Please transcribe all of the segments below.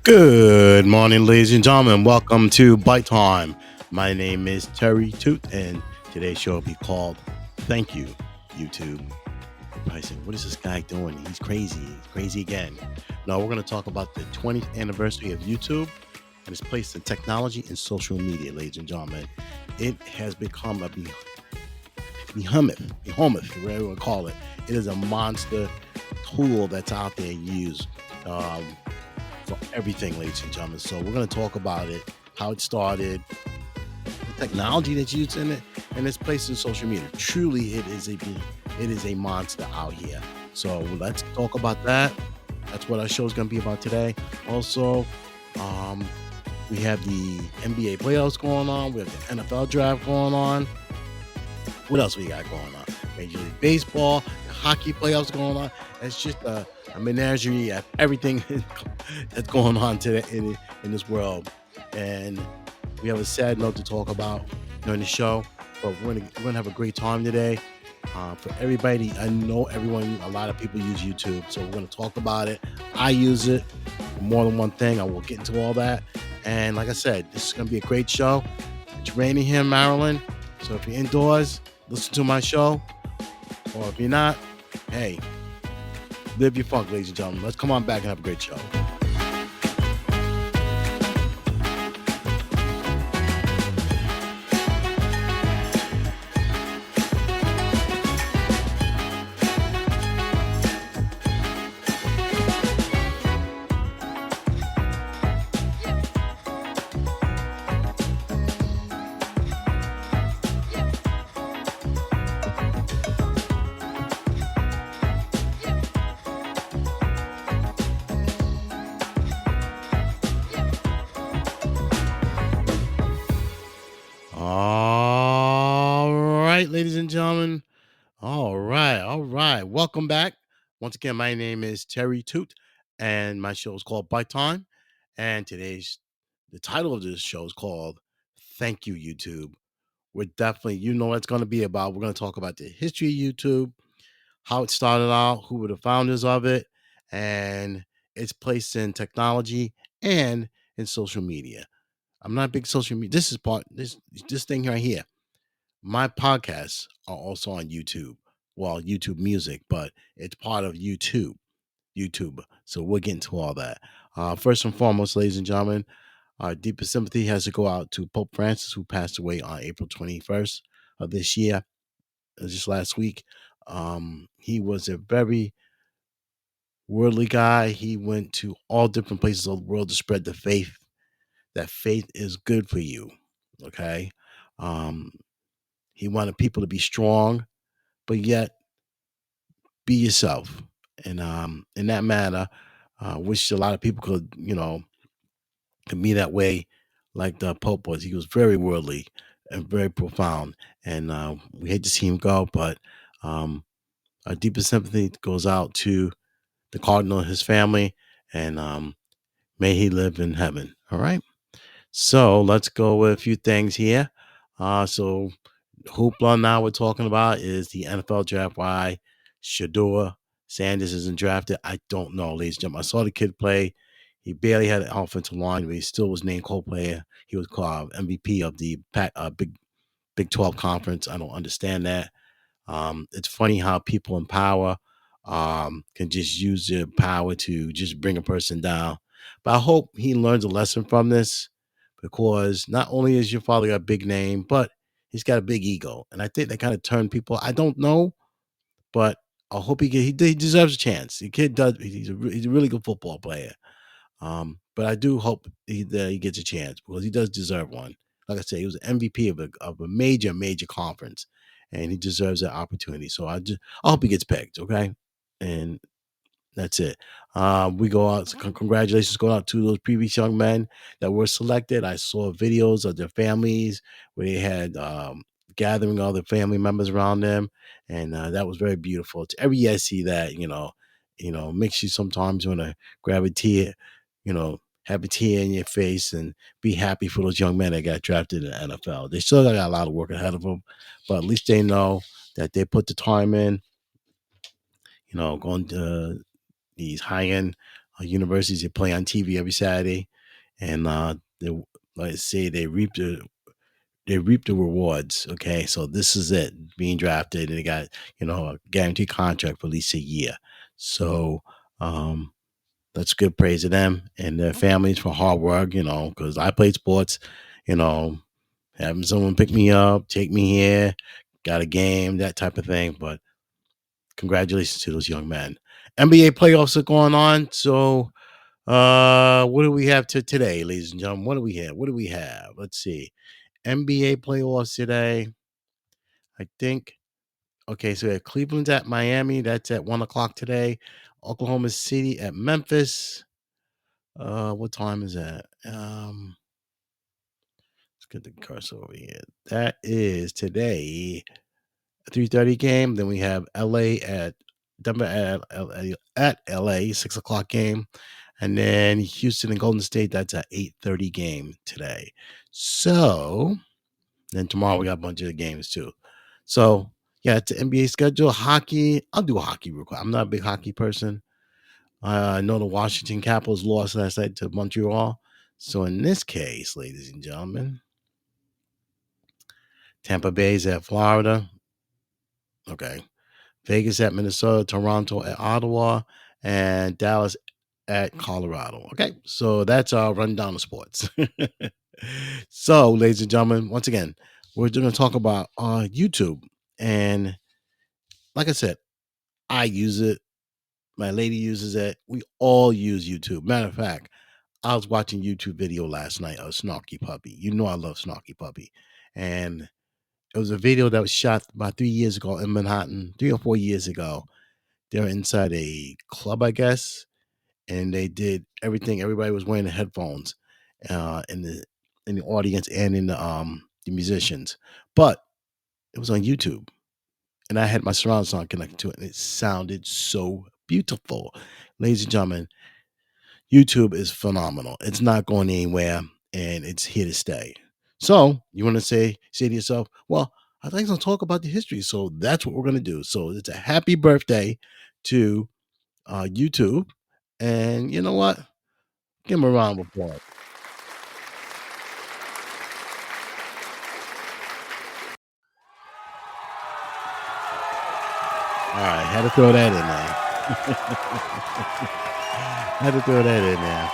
Good morning, ladies and gentlemen. Welcome to Bite Time. My name is Terry Toot, and today's show will be called Thank You, YouTube. You're probably saying, what is this guy doing? He's crazy. He's crazy again. No, we're going to talk about the 20th anniversary of YouTube and its place in technology and social media, ladies and gentlemen. It has become a behemoth, whatever you want to call it. It is a monster tool that's out there used. For everything, ladies and gentlemen. So we're going to talk about it, how it started, the technology that's used in it, and its place in social media. Truly, it is a monster out here. So let's talk about that. That's what our show is going to be about today. Also, we have the NBA playoffs going on. We have the NFL draft going on. What else we got going on? Major League Baseball, the hockey playoffs going on. It's just a menagerie of everything that's going on today in this world. And we have a sad note to talk about during the show, but we're gonna have a great time today. For everybody, I know a lot of people use YouTube, so we're gonna talk about it. I use it for more than one thing. I will get into all that. And like I said, this is gonna be a great show. It's raining here in Maryland, so if you're indoors, listen to my show. Or if you're not, hey, live your funk, ladies and gentlemen. Let's come on back and have a great show. All right, ladies and gentlemen. All right. Welcome back. Once again, my name is Terry Toot, and my show is called Bite Time. And the title of this show is called Thank You, YouTube. We're definitely, you know what it's going to be about. We're going to talk about the history of YouTube, how it started out, who were the founders of it, and its place in technology and in social media. I'm not a big social media. This thing right here. My podcasts are also on YouTube. Well, YouTube Music, but it's part of YouTube. So we'll get into all that. First and foremost, ladies and gentlemen, our deepest sympathy has to go out to Pope Francis, who passed away on April 21st of this year, just last week. He was a very worldly guy. He went to all different places of the world to spread the faith. That faith is good for you. Okay. Um, he wanted people to be strong, but yet be yourself. And in that manner, wish a lot of people could be that way, like the Pope was. He was very worldly and very profound, and we hate to see him go. But um, our deepest sympathy goes out to the Cardinal and his family, and may he live in heaven. All right. So let's go with a few things here. So hoopla now we're talking about is the NFL draft. Why Shador Sanders isn't drafted? I don't know, ladies and gentlemen. I saw the kid play. He barely had an offensive line, but he still was named co-player. He was called MVP of the Big 12 conference. I don't understand that. It's funny how people in power can just use their power to just bring a person down. But I hope he learns a lesson from this, because not only is your father got a big name, but he's got a big ego. And I think that kind of turned people. I don't know, but I hope he deserves a chance. The kid does. He's a really good football player. But I do hope that he gets a chance, because he does deserve one. Like I said, he was an MVP of a major conference, and he deserves that opportunity. So I hope he gets picked. Okay, and that's it. We go out. Congratulations go out to those previous young men that were selected. I saw videos of their families where they had gathering all the family members around them, and that was very beautiful. Every year I see that, makes you sometimes want to grab a tear, have a tear in your face and be happy for those young men that got drafted in the NFL. They still got a lot of work ahead of them, but at least they know that they put the time in, going to these high end universities. They play on TV every Saturday, and they, like I say, they reap the rewards. Okay, so this is it, being drafted, and they got a guaranteed contract for at least a year. So that's good praise to them and their families for hard work. Because I played sports. You know, having someone pick me up, take me here, got a game, that type of thing. But congratulations to those young men. NBA playoffs are going on. So what do we have to today, ladies and gentlemen? What do we have? What do we have? Let's see. NBA playoffs today. I think. Okay, so we have Cleveland's at Miami. That's at 1 o'clock today. Oklahoma City at Memphis. What time is that? Let's get the cursor over here. That is today, 3:30 game. Then we have LA at Denver at LA, 6 o'clock game. And then Houston and Golden State, that's at 8:30 game today. So then tomorrow we got a bunch of games too. So yeah, it's the NBA schedule. Hockey, I'll do hockey real quick. I'm not a big hockey person. I know the Washington Capitals lost last night to Montreal. So in this case, ladies and gentlemen, Tampa Bay's at Florida. Okay. Vegas at Minnesota, Toronto at Ottawa, and Dallas at Colorado. Okay. So that's our rundown of sports. So, ladies and gentlemen, once again, we're going to talk about YouTube. And like I said, I use it. My lady uses it. We all use YouTube. Matter of fact, I was watching YouTube video last night of Snarky Puppy. You know I love Snarky Puppy. And it was a video that was shot about 3 years ago in Manhattan, 3 or 4 years ago. They're inside a club, I guess, and they did everything. Everybody was wearing the headphones in the audience and in the musicians. But it was on YouTube. And I had my surround sound connected to it, and it sounded so beautiful. Ladies and gentlemen, YouTube is phenomenal. It's not going anywhere, and it's here to stay. So you want to say to yourself, well, I'd like to talk about the history. So that's what we're going to do. So it's a happy birthday to YouTube. And you know what? Give him a round of applause. All right, had to throw that in there. Had to throw that in there.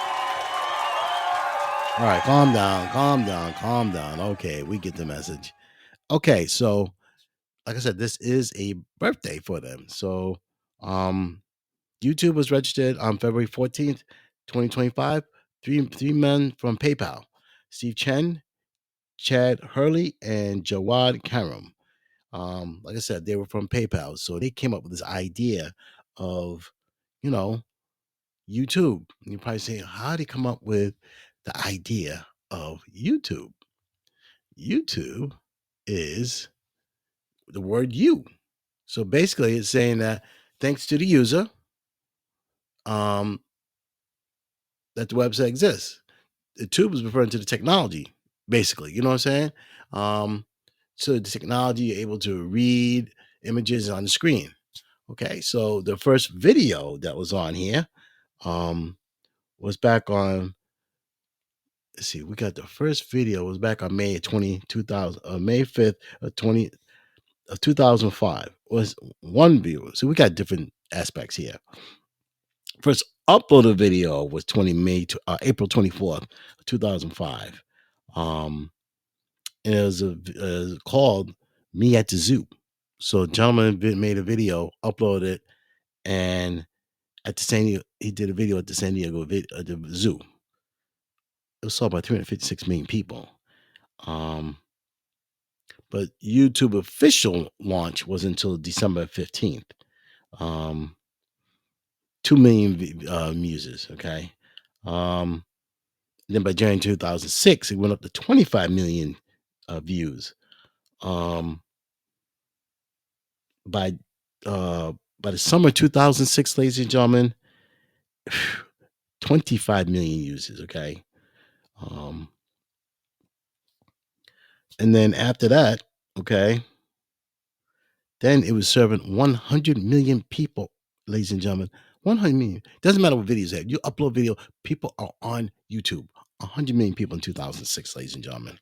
All right, calm down, calm down, calm down. Okay, we get the message. Okay, so like I said, this is a birthday for them. So um YouTube was registered on February 14th, 2025. Three men from PayPal: Steve Chen, Chad Hurley, and Jawad Karam. Like I said, they were from PayPal. So they came up with this idea of, you know, YouTube. And you're probably saying, how did they come up with the idea of YouTube? YouTube is the word you. So basically, it's saying that thanks to the user, um, that the website exists. The tube is referring to the technology, basically. You know what I'm saying? Um, so the technology, you're able to read images on the screen. Okay, so the first video that was on here um, was back on. Let's see, we got the first video was back on May 5th of 2005 was one viewer. So we got different aspects here. First uploaded video was April 24th, 2005. Um, and it was called Me at the Zoo. So a gentleman made a video, uploaded it, and at the he did a video at the San Diego the zoo. It was saw by 356 million people. Um, but YouTube official launch was until December 15th. 2 million users. Okay. Um, then by January 2006, it went up to 25 million views. Um, by by the summer 2006, ladies and gentlemen, 25 million users. Okay. Um, and then after that, okay, then it was serving 100 million people, ladies and gentlemen, 100 million. Doesn't matter what videos they have. You upload video, people are on YouTube. 100 million people in 2006, ladies and gentlemen.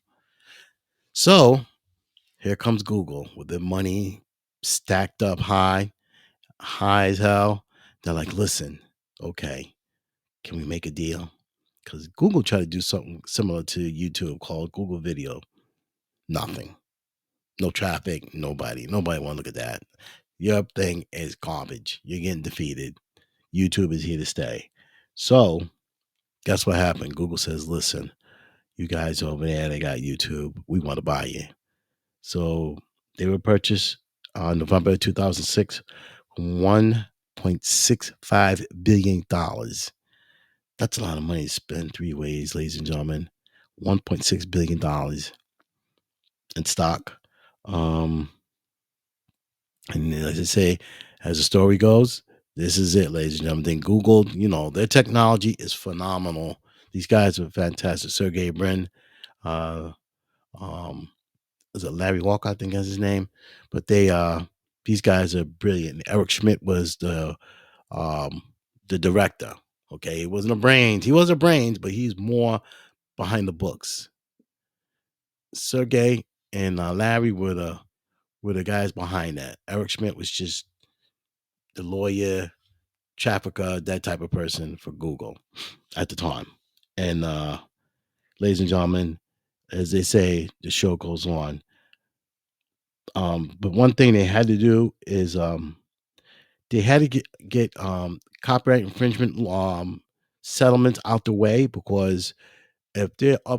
So here comes Google with their money stacked up high as hell. They're like, listen, okay, can we make a deal? Because Google tried to do something similar to YouTube called Google Video. Nothing. No traffic, nobody. Nobody want to look at that. Your thing is garbage. You're getting defeated. YouTube is here to stay. So, guess what happened? Google says, listen, you guys over there, they got YouTube. We want to buy you. So, they were purchased on November 2006, $1.65 billion. That's a lot of money to spend 3 ways, ladies and gentlemen. $1.6 billion in stock. Um, And as I say, as the story goes, this is it, ladies and gentlemen. Then Google, their technology is phenomenal. These guys are fantastic. Sergey Brin, uh, um, was it Larry Walker? I think that's his name. But these guys are brilliant. Eric Schmidt was um, the director. Okay, he wasn't a brains. He was a brains, but he's more behind the books. Sergey and Larry were the guys behind that. Eric Schmidt was just the lawyer, trafficker, that type of person for Google at the time. And ladies and gentlemen, as they say, the show goes on. But one thing they had to do is they had to get copyright infringement settlements out the way, because if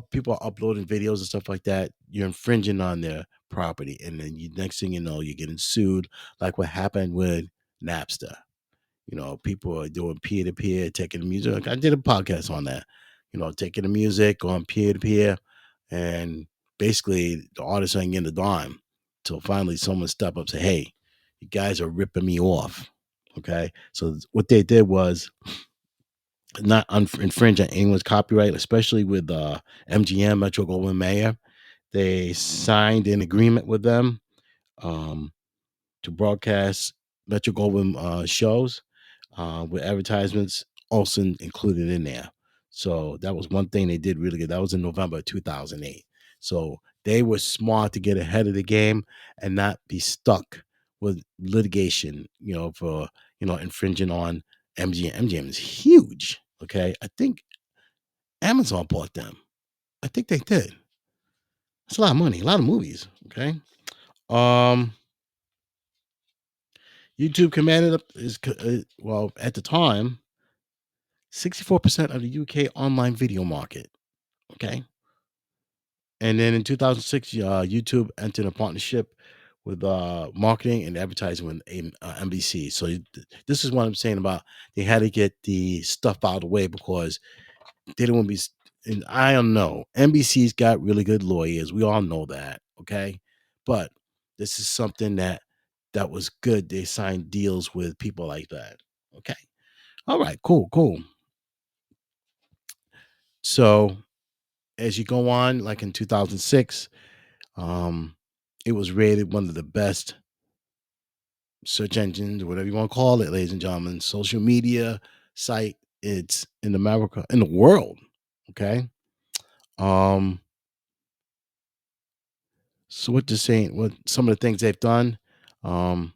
people are uploading videos and stuff like that, you're infringing on their property, and then next thing you know, you're getting sued, like what happened with Napster. People are doing peer to peer, taking the music. Like, I did a podcast on that. Taking the music on peer to peer, and basically the artists ain't getting a dime. Till finally someone step up and say, "Hey, you guys are ripping me off." Okay, so what they did was not infringe on anyone's copyright, especially with MGM, Metro Goldwyn Mayer. They signed an agreement with them um, to broadcast Metro Goldwyn shows with advertisements also included in there. So that was one thing they did really good. That was in November 2008. So they were smart to get ahead of the game and not be stuck with litigation, for, infringing on MGM. MGM is huge. Okay. I think Amazon bought them. I think they did. It's a lot of money, a lot of movies. Okay. Um, YouTube commanded well, at the time, 64% of the UK online video market. Okay. And then in 2006, YouTube entered a partnership with marketing and advertising with NBC. So this is what I'm saying about they had to get the stuff out of the way, because they don't want to be. And I don't know. NBC's got really good lawyers. We all know that. Okay. But this is something that was good. They signed deals with people like that. Okay. All right. Cool. Cool. So as you go on, like in 2006, um, it was rated one of the best search engines, or whatever you want to call it, ladies and gentlemen, social media site. It's in America, in the world. Okay. Um, so what they're saying, what some of the things they've done, um,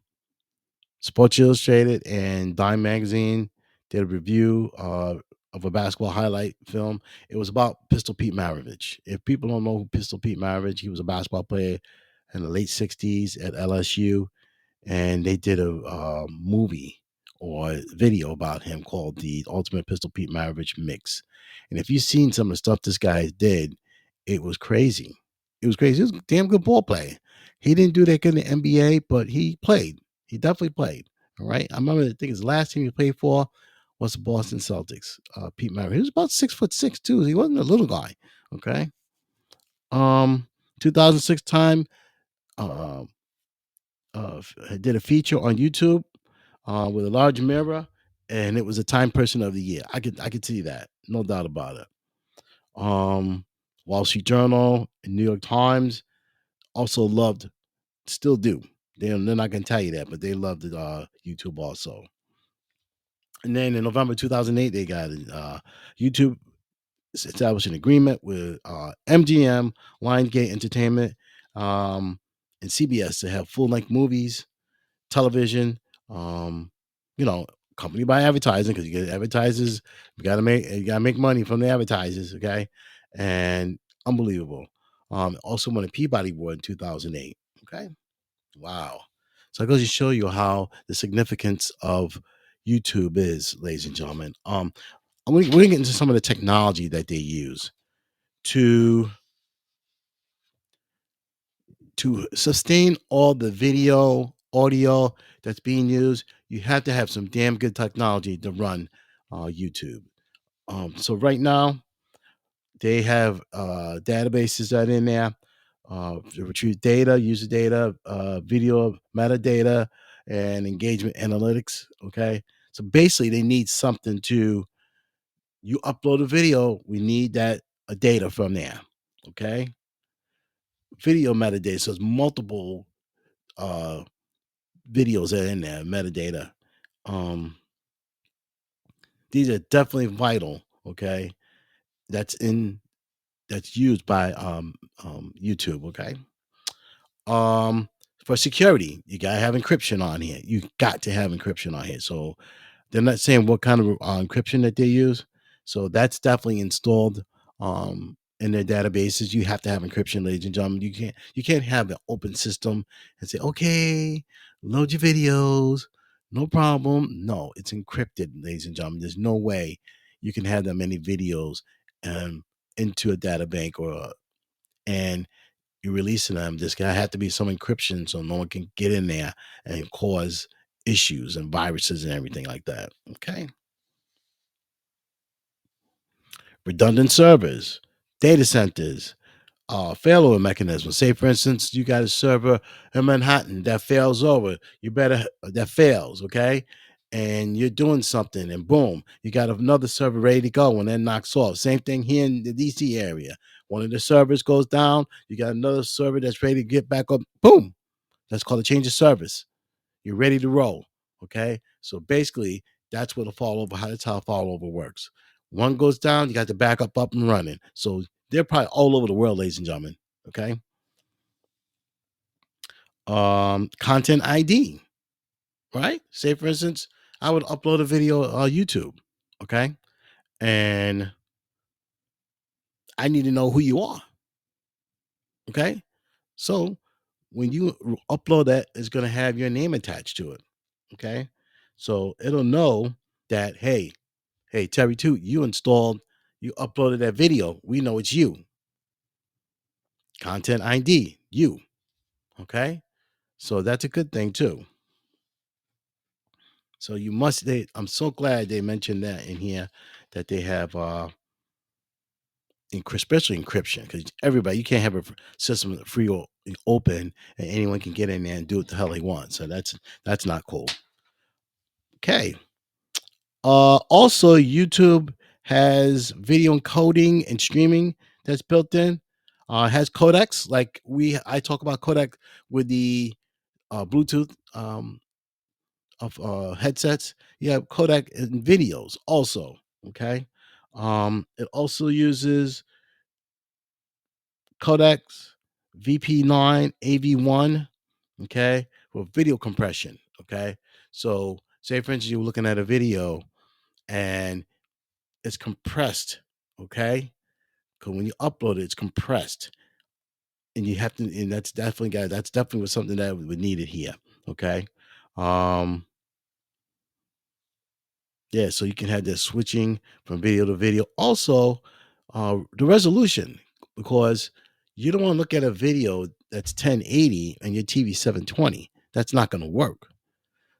Sports Illustrated and Dime Magazine did a review of a basketball highlight film. It was about Pistol Pete Maravich. If people don't know who Pistol Pete Maravich, he was a basketball player in the late 60s at LSU, and they did a movie or video about him called the Ultimate Pistol Pete Maravich Mix. And if you've seen some of the stuff this guy did, it was crazy. It was crazy. He was a damn good ball player. He didn't do that good in the NBA, but he played. He definitely played. All right. I remember, I think his last team he played for was the Boston Celtics. Pete Maravich. He was about 6'6" too. He wasn't a little guy. Okay. Um, 2006 time. Uh, did a feature on YouTube with a large mirror, and it was a Time Person of the Year. I could see that, no doubt about it. Wall Street Journal and New York Times also loved, still do. They're not gonna tell you that, but they loved YouTube also. And then in November 2008, they got YouTube established an agreement with MGM, Lionsgate Entertainment, um, and CBS to have full length movies, television, um, you know, company by advertising because you get advertisers. You gotta make money from the advertisers, okay? And unbelievable. Also won a Peabody Award in 2008. Okay, wow. So it goes to show you how the significance of YouTube is, ladies and gentlemen. We're gonna get into some of the technology that they use to sustain all the video, audio that's being used. You have to have some damn good technology to run YouTube. So right now they have databases that are in there to retrieve data, user data, video metadata, and engagement analytics. Okay, so basically they need something to you upload a video. We need that data from there. Okay, video metadata. So it's multiple uh, videos that are in there, metadata. Um, these are definitely vital. Okay, that's in that's used by YouTube. Okay, um, for security, you gotta have encryption on here. You got to have encryption on here. So they're not saying what kind of encryption that they use. So that's definitely installed in their databases. You have to have encryption, ladies and gentlemen. You can't have an open system and say, okay, load your videos, no problem. No, it's encrypted, ladies and gentlemen. There's no way you can have that many videos um, into a data bank and you're releasing them. There's gonna have to be some encryption so no one can get in there and cause issues and viruses and everything like that. Okay. Redundant servers, data centers, failover mechanisms. Say, for instance, you got a server in Manhattan that fails over. You better that fails, okay? And you're doing something, and boom, you got another server ready to go, and then knocks off. Same thing here in the DC area. One of the servers goes down, you got another server that's ready to get back up. Boom, that's called a change of service. You're ready to roll. Okay. So basically, that's what a fallover, that's how a fallover works. One goes down, you got the backup up and running. So they're probably all over the world, ladies and gentlemen. Okay. Content ID, right? Say for instance, I would upload a video on YouTube. Okay. And I need to know who you are. Okay. So when you upload that, it's going to have your name attached to it. Okay. So it'll know that, hey, Terry Toot, you uploaded that video. We know it's you. Content ID, you. Okay. So that's a good thing too. So I'm so glad they mentioned that in here that they have especially encryption because everybody you can't have a system free or open and anyone can get in there and do what the hell they want. So that's not cool. Okay. Also, YouTube has video encoding and streaming that's built in. Has codecs like I talk about codec with the Bluetooth of headsets. You have codec in videos also. Okay. It also uses codecs VP9 AV1. Okay, for video compression. Okay, so say for instance you're looking at a video and it's compressed, okay? Because when you upload it, it's compressed, and you have to, and that's definitely was something that we needed here, okay? Um, yeah, so you can have this switching from video to video. Also, the resolution, because you don't want to look at a video that's 1080 and your TV 720. That's not going to work.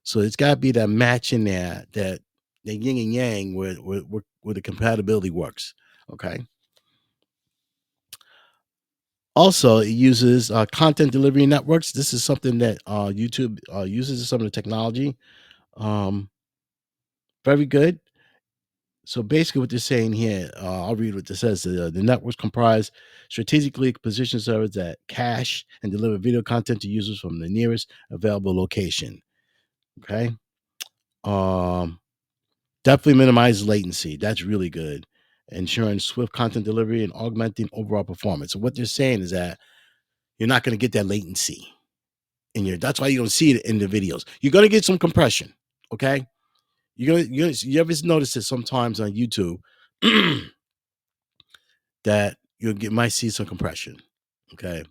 So it's got to be that match in there, that the yin and yang where the compatibility works. Okay. Also, it uses content delivery networks. This is something that YouTube uses some of the technology. Um, very good. So basically, what they're saying here, I'll read what this says. The networks comprise strategically positioned servers that cache and deliver video content to users from the nearest available location. Okay. Um, Definitely minimize latency. That's really good. Ensuring swift content delivery and augmenting overall performance. So what they're saying is that you're not going to get that latency in your. That's why you don't see it in the videos. You're going to get some compression. Okay. You ever notice that sometimes on YouTube that might see some compression. Okay.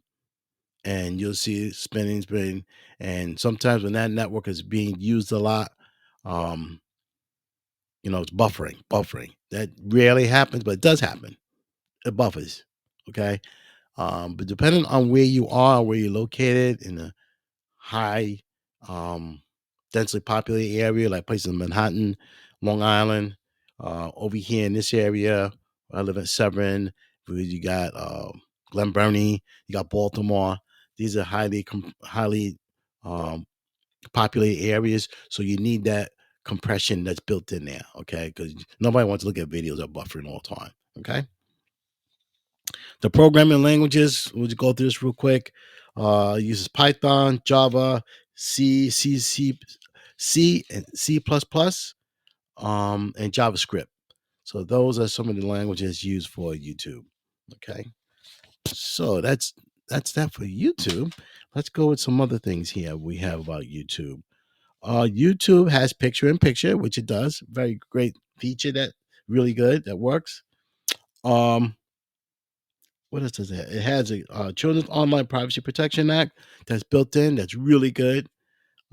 And you'll see it spinning, and sometimes when that network is being used a lot, um, it's buffering. That rarely happens, but it does happen. It buffers. Okay. But depending on where you are, where you're located in a high, um, densely populated area, like places in Manhattan, Long Island, over here in this area, I live in Severn, where you got Glen Burnie, you got Baltimore. These are highly um, populated areas, so you need that compression that's built in there. Okay, because nobody wants to look at videos of buffering all the time. Okay. The programming languages, we'll just go through this real quick. Uses Python, Java, C, and C++, and JavaScript. So those are some of the languages used for YouTube. Okay. So that's that for YouTube. Let's go with some other things here we have about YouTube. YouTube has picture in picture, which it does. Very great feature that really good that works. Um, what else does it have? It has a Children's Online Privacy Protection Act that's built in. That's really good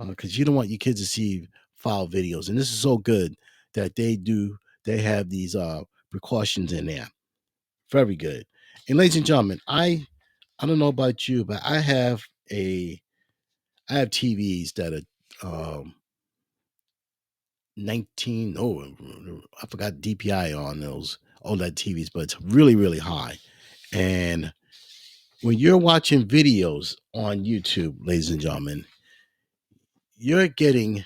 because you don't want your kids to see foul videos, and this is so good that they do. They have these precautions in there. Very good. And ladies and gentlemen, I don't know about you, but I have TVs that are 19. Oh, I forgot DPI on those OLED TVs, but it's really really high. And when you're watching videos on YouTube, ladies and gentlemen, you're getting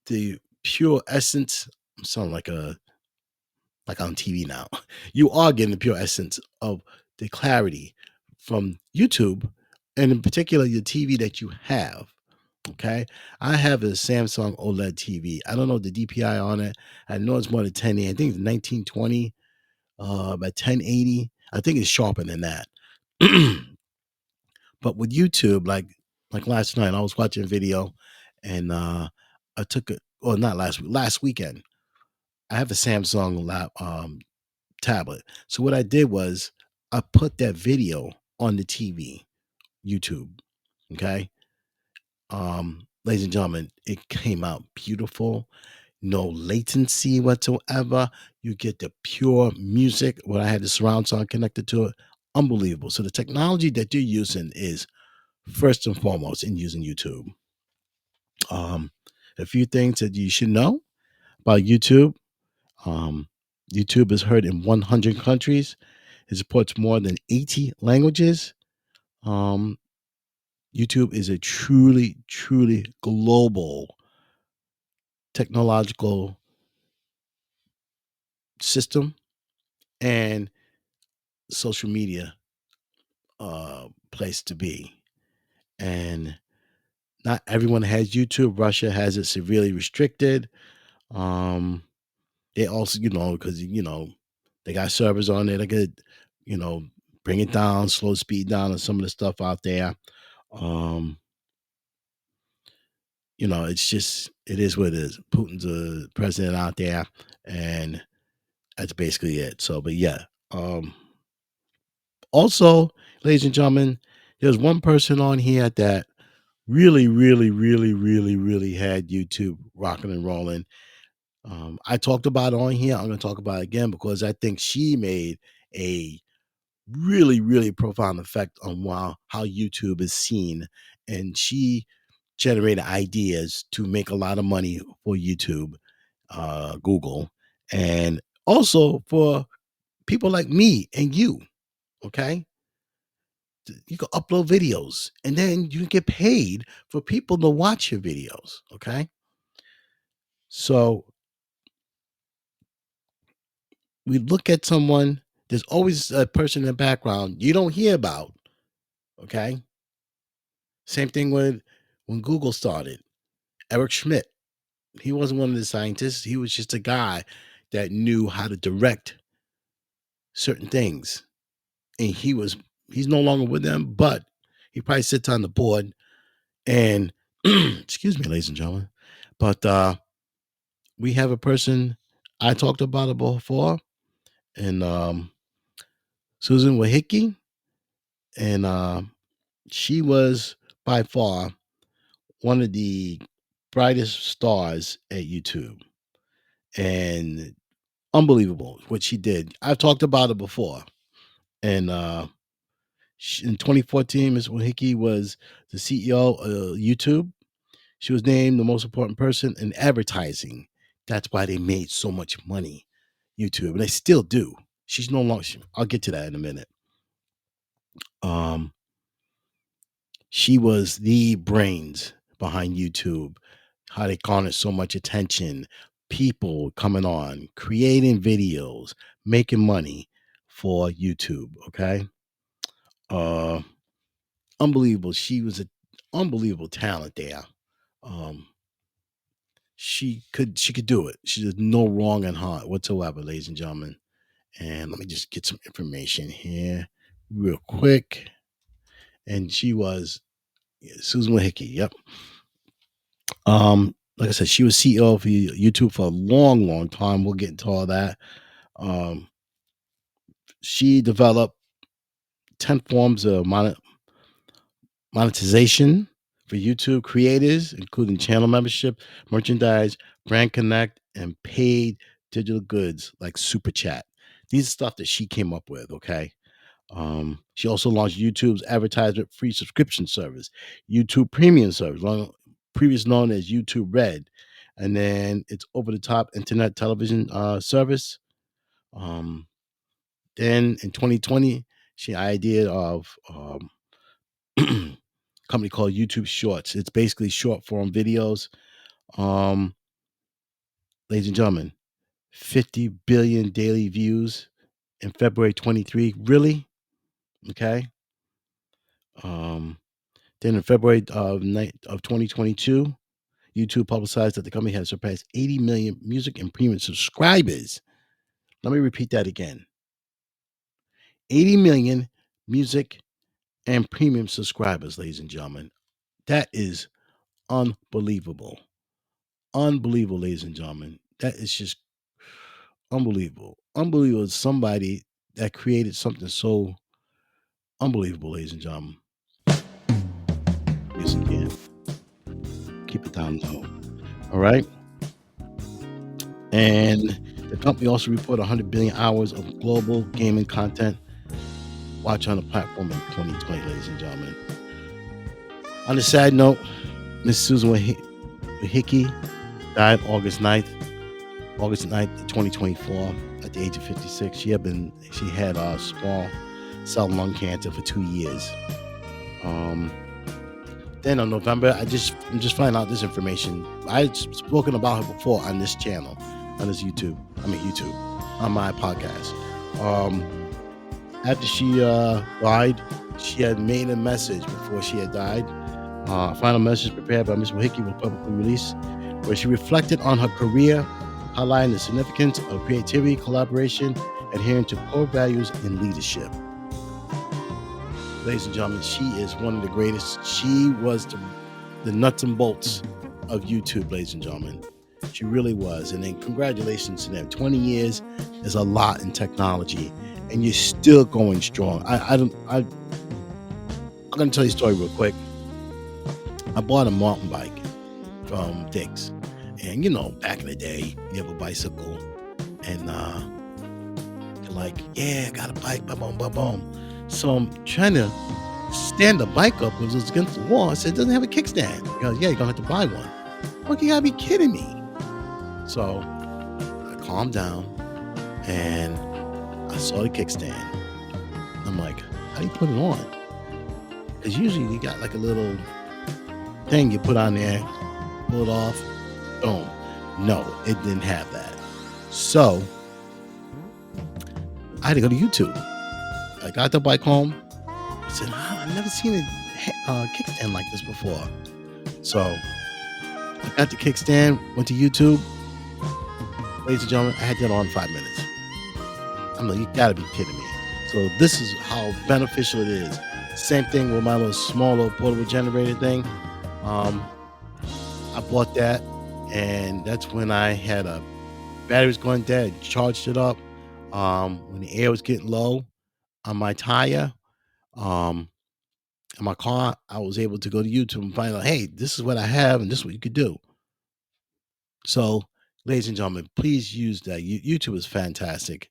the pure essence. I'm sounding like on TV now. You are getting the pure essence of the clarity from YouTube, and in particular, your TV that you have. Okay, I have a Samsung OLED TV. I don't know the DPI on it. I know it's more than 1080. I think it's 1920 by 1080. I think it's sharper than that. But with YouTube, like last night, I was watching a video, and I took it. Well, not last week. Last weekend, I have a Samsung tablet. So what I did was I put that video on the TV, YouTube. Okay, ladies and gentlemen, it came out beautiful. No latency whatsoever. You get the pure music. When I had the surround sound connected to it, unbelievable. So the technology that you're using is first and foremost in using YouTube. Um, a few things that you should know about YouTube. Um, YouTube is heard in 100 countries. It supports more than 80 languages. Um, YouTube is a truly, truly global technological system and social media place to be. And not everyone has YouTube. Russia has it severely restricted. Um, they also, because they got servers on there. They could, you know, bring it down, slow speed down, and some of the stuff out there. Um, it is what it is. Putin's a president out there, and that's basically it. So, but yeah. Also, ladies and gentlemen, there's one person on here that really, really, really, really, really had YouTube rocking and rolling. I talked about it on here. I'm going to talk about it again because I think she made a really, really profound effect on how YouTube is seen, and she generated ideas to make a lot of money for YouTube, Google, and also for people like me and you. Okay, you can upload videos, and then you get paid for people to watch your videos. Okay, so we look at someone. There's always a person in the background you don't hear about. Okay, same thing with when Google started. Eric Schmidt. He wasn't one of the scientists. He was just a guy that knew how to direct certain things. And he's no longer with them, but he probably sits on the board and excuse me, ladies and gentlemen. But we have a person I talked about it before, and Susan Wahiki, and she was by far one of the brightest stars at YouTube, and unbelievable what she did. I've talked about it before, and in 2014, Ms. Wahiki was the CEO of YouTube. She was named the most important person in advertising. That's why they made so much money, YouTube, and they still do. She's no longer. I'll get to that in a minute. Um, she was the brains behind YouTube. How they garnered so much attention, people coming on, creating videos, making money for YouTube. Okay, uh, unbelievable. She was an unbelievable talent there. Um, she could do it. She did no wrong in her whatsoever, ladies and gentlemen. And let me just get some information here real quick. And she was Susan Wahiki. Yep. Like I said, she was CEO of YouTube for a long, long time. We'll get into all that. Um, she developed 10 forms of monetization for YouTube creators, including channel membership, merchandise, brand connect, and paid digital goods like Super Chat. These are stuff that she came up with, okay? She also launched YouTube's advertisement free subscription service, YouTube Premium service, previous known as YouTube Red, and then it's over the top internet television service. Um, then in 2020, she idea of company called YouTube Shorts. It's basically short form videos. Um, Ladies and gentlemen, 50 billion daily views in February 23. Really? Okay. Um, then in February of 2022, YouTube publicized that the company had surpassed 80 million music and premium subscribers. Let me repeat that again. 80 million music and premium subscribers, ladies and gentlemen. That is unbelievable. Unbelievable, ladies and gentlemen. That is just unbelievable. Unbelievable is somebody that created something so unbelievable, ladies and gentlemen. Yes, again. Keep it down low. All right. And the company also reported 100 billion hours of global gaming content watched on the platform in 2020, ladies and gentlemen. On a sad note, Miss Susan Wahiki died August 9th, 2024, at the age of 56. She had small cell lung cancer for 2 years. Then on November, I'm just finding out this information. I've spoken about her before on this channel, on YouTube, on my podcast. After she died, she had made a message before she had died. A final message prepared by Ms. Wahiki was publicly released, where she reflected on her career, highlighting the significance of creativity, collaboration, adhering to core values and leadership. Ladies and gentlemen, she is one of the greatest. She was the nuts and bolts of YouTube, ladies and gentlemen. She really was. And then congratulations to them. 20 years is a lot in technology, and you're still going strong. I'm going to tell you a story real quick. I bought a mountain bike from Dick's. And, back in the day, you have a bicycle, and you're like, yeah, I got a bike, boom, boom, boom. So I'm trying to stand the bike up because it's against the wall. I said, it doesn't have a kickstand. He goes, yeah, you're going to have to buy one. Like, you got to be kidding me. So I calmed down, and I saw the kickstand. I'm like, how do you put it on? Because usually you got like a little thing you put on there, pull it off, boom. No, it didn't have that. So I had to go to YouTube. I got the bike home. I said, I've never seen a kickstand like this before. So I got the kickstand, went to YouTube. Ladies and gentlemen, I had that on in 5 minutes. I'm like, you gotta be kidding me. So this is how beneficial it is. Same thing with my little small little portable generator thing. Um, I bought that, and that's when I had a battery was going dead. Charged it up. When the air was getting low on my tire, um, in my car, I was able to go to YouTube and find out, hey, this is what I have, and this is what you could do. So, ladies and gentlemen, please use that. YouTube is fantastic.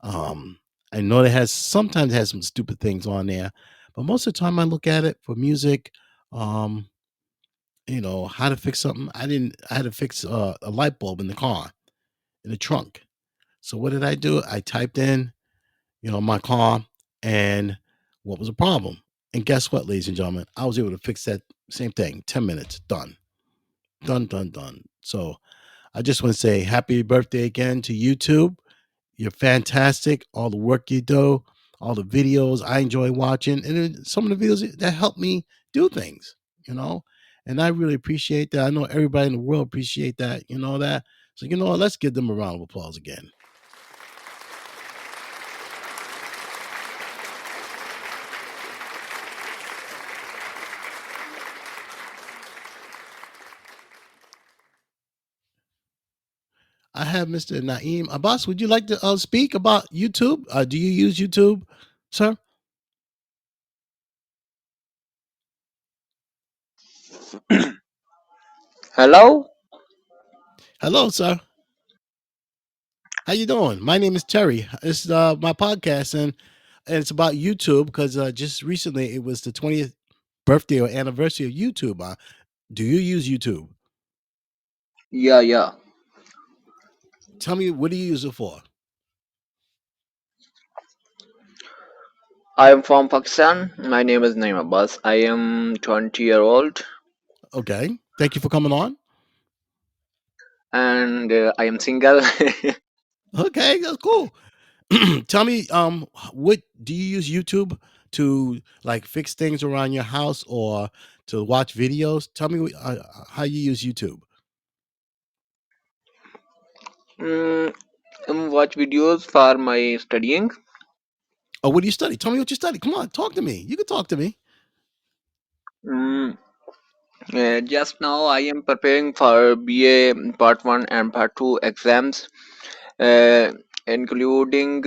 Um, I know it has sometimes has some stupid things on there, but most of the time I look at it for music. Um, how to fix something. I had to fix a light bulb in the car in the trunk. So what did I do? I typed in, my car and what was the problem. And guess what, ladies and gentlemen? I was able to fix that same thing. 10 minutes, done. Done, done, done. So I just want to say happy birthday again to YouTube. You're fantastic. All the work you do, all the videos I enjoy watching, and then some of the videos that help me do things, you know. And I really appreciate that. I know everybody in the world appreciate that, that. So what, let's give them a round of applause again. I have Mr. Naeem Abbas. Would you like to speak about YouTube? Do you use YouTube, sir? Hello? Hello, sir. How you doing? My name is Terry. It's my podcast, and it's about YouTube because just recently it was the 20th birthday or anniversary of YouTube. Do you use YouTube? Yeah, yeah. Tell me, what do you use it for? I am from Pakistan. My name is Naim Abbas. I am 20-year-old Okay, thank you for coming on. and I am single. Okay, that's cool. Tell me, what do you use YouTube to like fix things around your house or to watch videos? Tell me how you use YouTube. mm, watch videos for my studying. Oh, what do you study? Tell me what you study. Come on, talk to me. You can talk to me. Mm, just now I am preparing for BA Part 1 and Part 2 exams, uh, including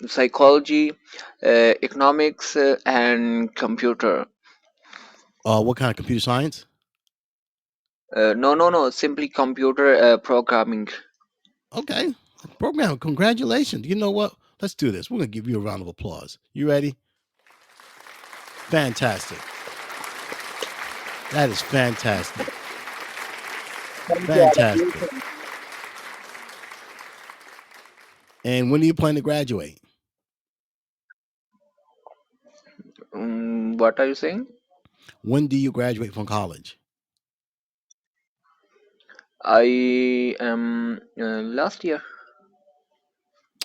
psychology, economics, and computer. What kind of computer science? No, no, no, simply computer programming. Okay, program. Congratulations. You know what? Let's do this. We're gonna give you a round of applause. You ready? Fantastic. That is fantastic. Fantastic. And when do you plan to graduate? What are you saying? When do you graduate from college? I am last year.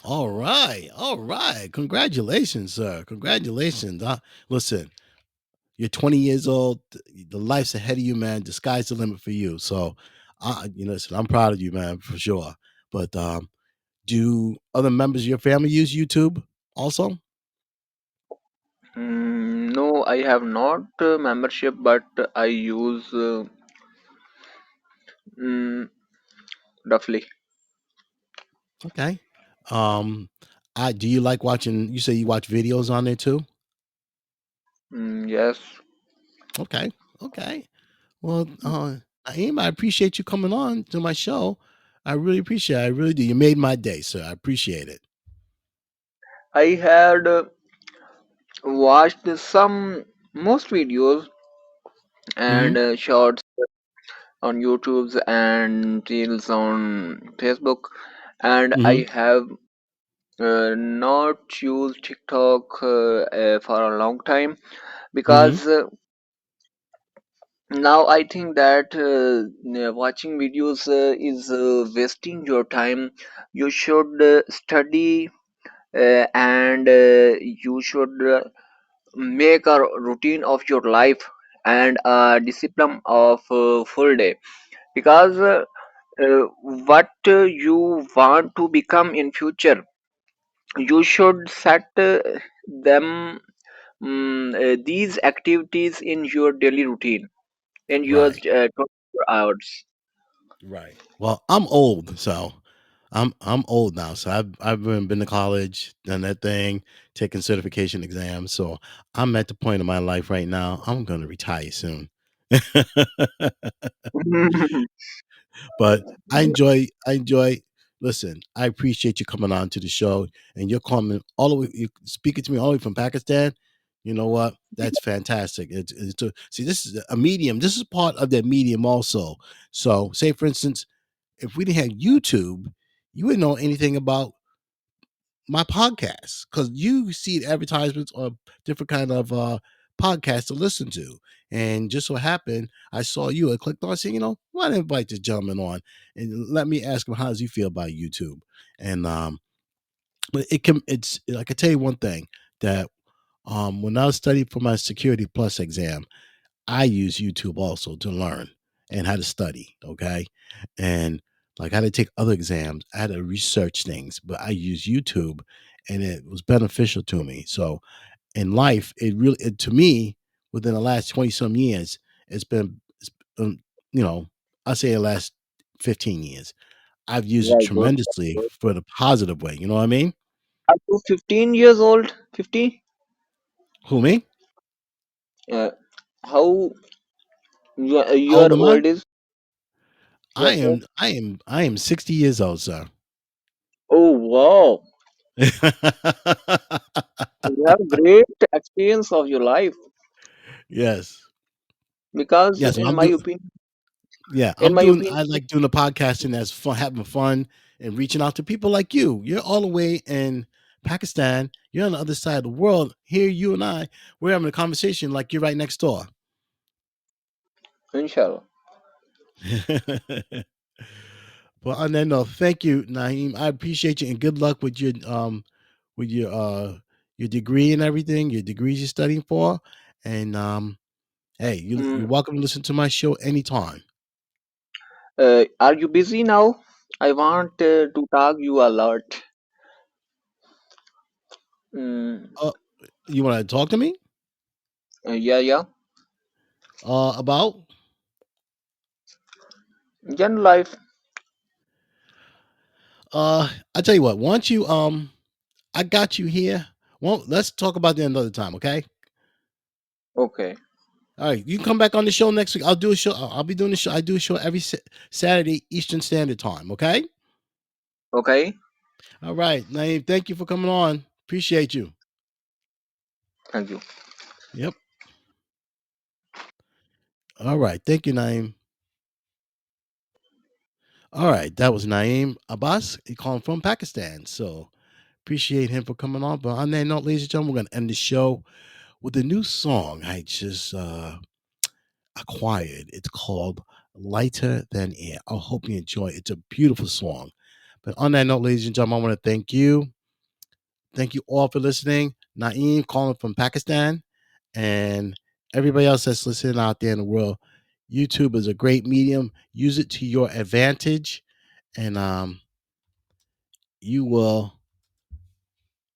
All right. All right. Congratulations, sir. Congratulations. Listen, you're 20 years old. The life's ahead of you, man. The sky's the limit for you. So, listen, I'm proud of you, man, for sure. But do other members of your family use YouTube also? No, I have not membership, but I use mm, roughly. Okay. Um, do you like watching? You say you watch videos on there too? Yes, Okay. Okay. Well, Naeem, I appreciate you coming on to my show. I really appreciate it. I really do. You made my day, sir. I appreciate it. I had watched some most videos Hmm. and shorts on YouTube and reels on Facebook, and Hmm. I have not used TikTok for a long time Hmm. because now I think that watching videos is wasting your time. You should study and you should make a routine of your life and a discipline of full day, because what you want to become in future, you should set them these activities in your daily routine, in your Right. 24 hours. Right. Well, I'm old, so I'm old now. So I've been to college, done that thing, taking certification exams. So I'm at the point in my life right now. I'm gonna retire soon. But I enjoy listen, I appreciate you coming on to the show and you're coming all the way you speaking to me all the way from Pakistan. You know what? That's fantastic. It's see, this is a medium. This is part of that medium also. So, say for instance, if we didn't have YouTube, you wouldn't know anything about my podcast because you see advertisements of different kind of podcasts to listen to. And just so happened, I saw you. I clicked on, saying, why not invite this gentleman on and let me ask him how does he feel about YouTube? And but it's I can tell you one thing that when I was studying for my Security Plus exam, I use YouTube also to learn and how to study. Okay. And like I had to take other exams, I had to research things, but I use YouTube and it was beneficial to me. So in life, to me, within the last 20 some years, it's, um, you know, I say the last 15 years, I've used it Very good. tremendously for the positive way. You know what I mean? Are you 15 years old? 50? Who, me? Uh, how How old your am I? old is? I Yes, sir. am, I am, I am 60 years old, sir. Oh, wow. You have great experience of your life, Yes. because Yes, I'm doing yeah, in my I opinion, like doing the podcasting as fun, having fun and reaching out to people like you. You're all the way in Pakistan. You're on the other side of the world. Here, you and we're having a conversation like you're right next door. inshallah. But on that note, thank you, Naeem. I appreciate you and good luck with your degree and everything, your degrees you're studying for. And hey, Mm, you're welcome to listen to my show anytime. are you busy now? I want to talk you a lot. Mm, Uh, you want to talk to me yeah, yeah. about? Gen life. I tell you what. Once you I got you here. Well, let's talk about that another time, okay? Okay, All right, you can come back on the show next week. I'll do a show. I'll be doing the show. I do a show every Saturday Eastern Standard Time. Okay. okay. All right, Naeem. Thank you for coming on. Appreciate you. Thank you. Yep. All right. Thank you, Naeem. All right, that was Naeem Abbas. He calling from Pakistan. So appreciate him for coming on. But on that note, ladies and gentlemen, we're gonna end the show with a new song I just acquired. It's called Lighter Than Air. I hope you enjoy it. It's a beautiful song. But on that note, ladies and gentlemen, I want to thank you. Thank you all for listening. Naeem calling from Pakistan and everybody else that's listening out there in the world. YouTube is a great medium. Use it to your advantage, and you will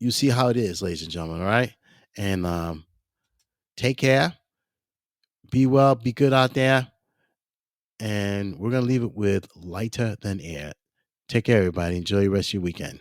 you see how it is, ladies and gentlemen. All right, and take care. Be well. Be good out there. And we're gonna leave it with Lighter Than Air. Take care, everybody. Enjoy the rest of your weekend.